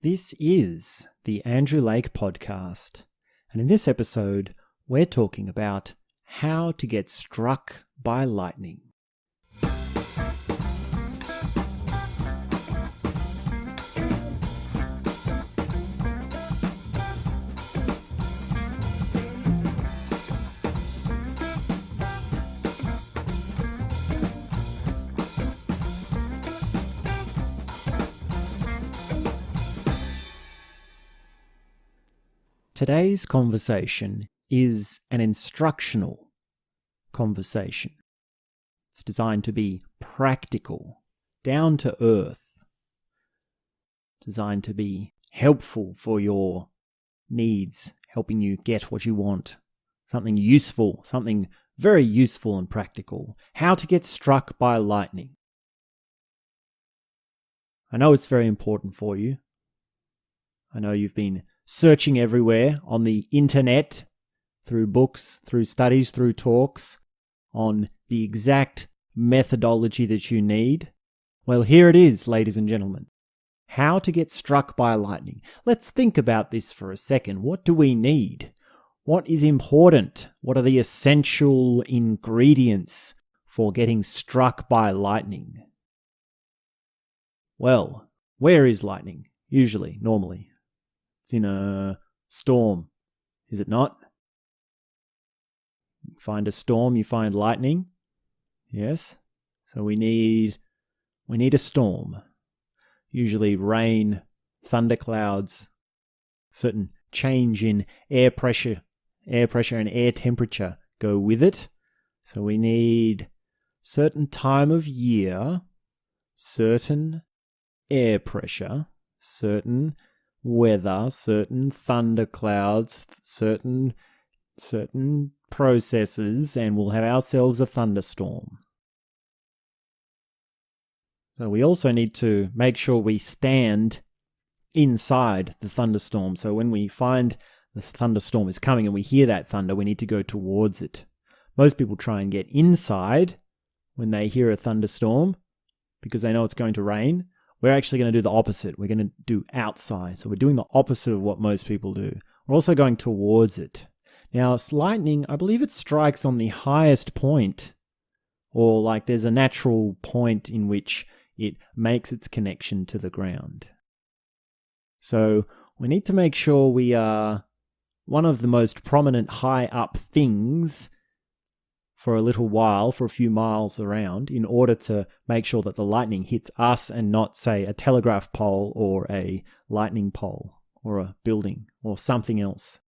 This is the Andrew Lake Podcast, and in this episode, we're talking about how to get struck by lightning. Today's conversation is an instructional conversation. It's designed to be practical, down to earth, designed to be helpful for your needs, helping you get what you want, something useful, something very useful and practical. How to get struck by lightning. I know it's very important for you. I know you've been searching everywhere on the internet, through books, through studies, through talks, on the exact methodology that you need. Well, here it is, ladies and gentlemen. How to get struck by lightning. Let's think about this for a second. What do we need? What is important? What are the essential ingredients for getting struck by lightning? Well, where is lightning? Usually, normally. It's in a storm, is it not? You find a storm, you find lightning. Yes. So we need a storm. Usually rain, thunderclouds, certain change in air pressure and air temperature go with it. So we need certain time of year, certain air pressure, certain weather, certain thunderclouds, certain processes, and we'll have ourselves a thunderstorm. So we also need to make sure we stand inside the thunderstorm. So when we find this thunderstorm is coming and we hear that thunder, we need to go towards it. Most people try and get inside when they hear a thunderstorm because they know it's going to rain. We're actually going to do the opposite. We're going to do outside. So we're doing the opposite of what most people do. We're also going towards it. Now, lightning, I believe it strikes on the highest point, or like there's a natural point in which it makes its connection to the ground. So we need to make sure we are one of the most prominent high up things for a little while, for a few miles around, in order to make sure that the lightning hits us and not, say, a telegraph pole or a lightning pole or a building or something else.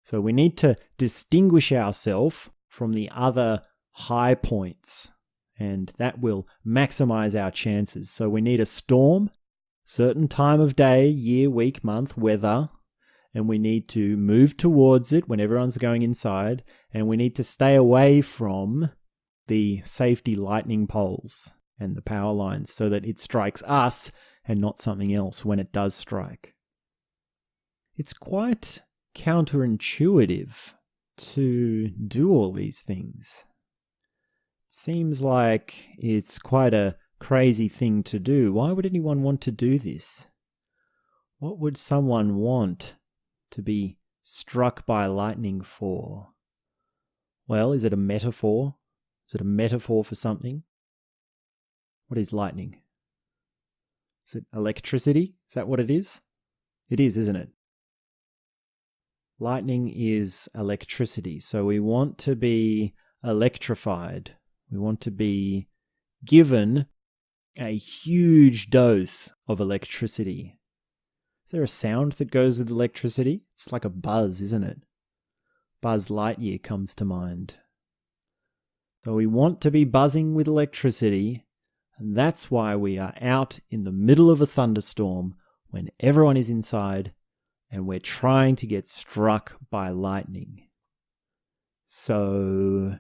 So we need to distinguish ourselves from the other high points, and that will maximize our chances. So we need a storm, certain time of day, year, week, month, weather, and we need to move towards it when everyone's going inside, and we need to stay away from the safety lightning poles and the power lines so that it strikes us and not something else when it does strike. It's quite counterintuitive to do all these things. It seems like it's quite a crazy thing to do. Why would anyone want to do this? What would someone want to be struck by lightning for? Well, is it a metaphor? Is it a metaphor for something? What is lightning? Is it electricity? Is that what it is? It is, isn't it? Lightning is electricity. So we want to be electrified. We want to be given a huge dose of electricity. Is there a sound that goes with electricity? It's like a buzz, isn't it? Buzz Lightyear comes to mind. So we want to be buzzing with electricity, and that's why we are out in the middle of a thunderstorm when everyone is inside and we're trying to get struck by lightning. So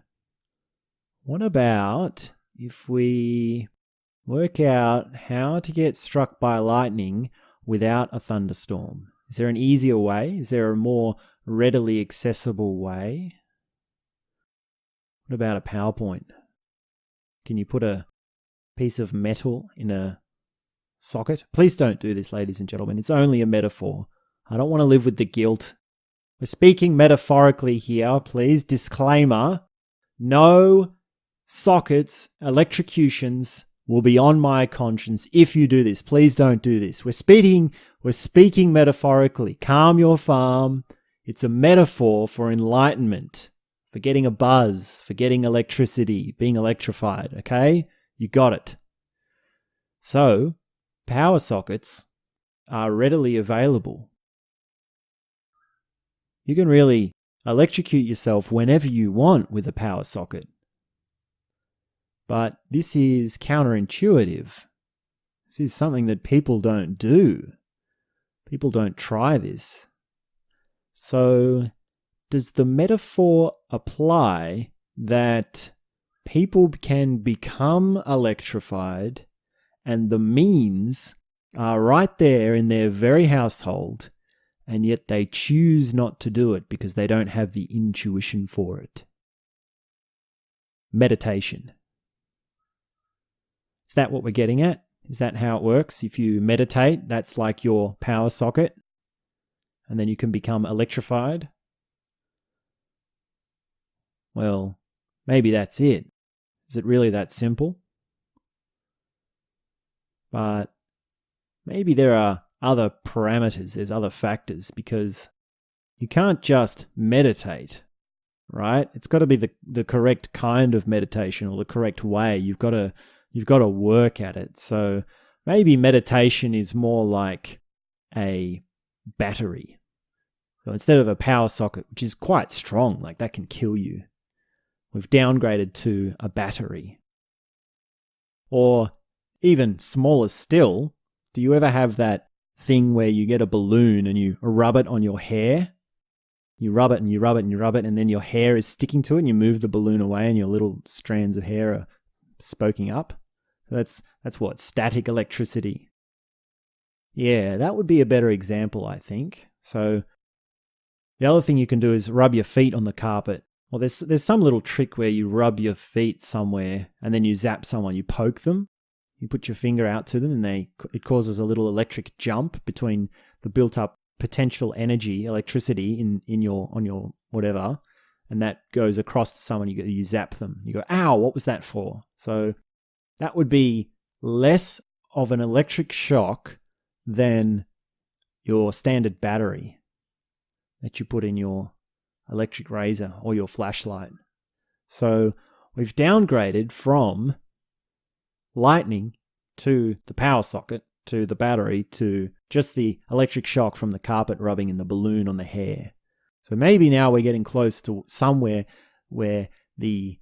what about if we work out how to get struck by lightning without a thunderstorm? Is there an easier way? Is there a more readily accessible way? What about a PowerPoint? Can you put a piece of metal in a socket. Please don't do this, ladies and gentlemen. It's only a metaphor. I don't want to live with the guilt. We're speaking metaphorically here. Please, disclaimer. No sockets, electrocutions will be on my conscience if you do this. Please don't do this. We're speaking metaphorically. Calm your farm. It's a metaphor for enlightenment, for getting a buzz, for getting electricity, being electrified, okay? You got it. So, power sockets are readily available. You can really electrocute yourself whenever you want with a power socket. But this is counterintuitive. This is something that people don't do. People don't try this. So, does the metaphor apply that people can become electrified and the means are right there in their very household, and yet they choose not to do it because they don't have the intuition for it? Meditation. Is that what we're getting at? Is that how it works? If you meditate, that's like your power socket, and then you can become electrified? Well, maybe that's it. Is it really that simple? But maybe there are other parameters, there's other factors, because you can't just meditate, right? It's got to be the correct kind of meditation or the correct way. You've got to work at it. So maybe meditation is more like a battery. So instead of a power socket, which is quite strong, like that can kill you, we've downgraded to a battery. Or even smaller still, do you ever have that thing where you get a balloon and you rub it on your hair? You rub it and you rub it and you rub it, and then your hair is sticking to it, and you move the balloon away and your little strands of hair are spoking up. So that's what? Static electricity. Yeah, that would be a better example, I think. So the other thing you can do is rub your feet on the carpet. Well, there's some little trick where you rub your feet somewhere and then you zap someone, you poke them, you put your finger out to them, and it causes a little electric jump between the built up potential energy, electricity on your whatever, and that goes across to someone. You zap them. You go, ow, what was that for? So that would be less of an electric shock than your standard battery that you put in your electric razor or your flashlight. So we've downgraded from lightning to the power socket to the battery to just the electric shock from the carpet rubbing and the balloon on the hair. So maybe now we're getting close to somewhere where the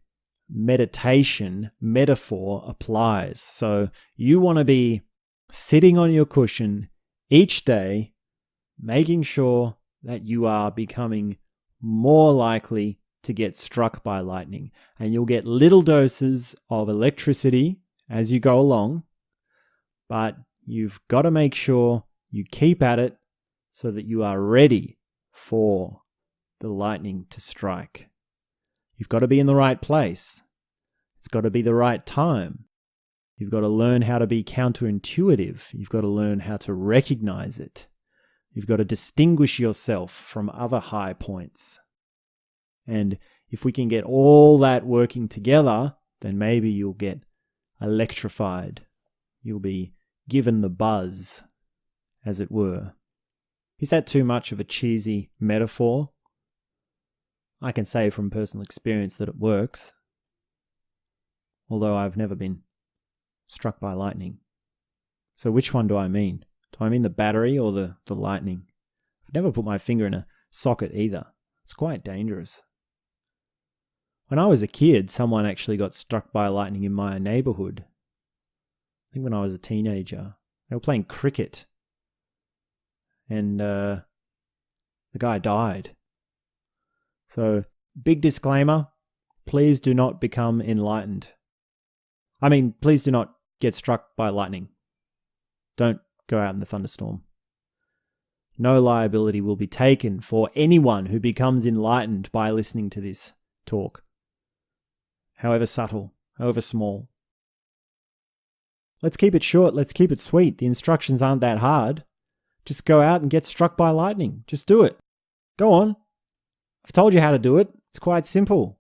meditation metaphor applies. So you want to be sitting on your cushion each day, making sure that you are becoming more likely to get struck by lightning. And you'll get little doses of electricity as you go along, but you've got to make sure you keep at it so that you are ready for the lightning to strike. You've got to be in the right place. It's got to be the right time. You've got to learn how to be counterintuitive. You've got to learn how to recognize it. You've got to distinguish yourself from other high points. And if we can get all that working together, then maybe you'll get electrified. You'll be given the buzz, as it were. Is that too much of a cheesy metaphor? I can say from personal experience that it works, although I've never been struck by lightning. So which one do I mean? Do I mean the battery or the lightning? I've never put my finger in a socket either. It's quite dangerous. When I was a kid, someone actually got struck by lightning in my neighborhood. I think when I was a teenager. They were playing cricket. And the guy died. So, big disclaimer, please do not become enlightened. I mean, please do not get struck by lightning. Don't go out in the thunderstorm. No liability will be taken for anyone who becomes enlightened by listening to this talk, however subtle, however small. Let's keep it short. Let's keep it sweet. The instructions aren't that hard. Just go out and get struck by lightning. Just do it. Go on. I've told you how to do it. It's quite simple.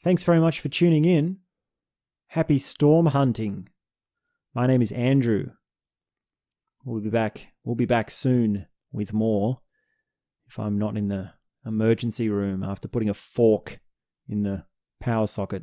Thanks very much for tuning in. Happy storm hunting. My name is Andrew. We'll be back soon with more, if I'm not in the emergency room after putting a fork in the power socket.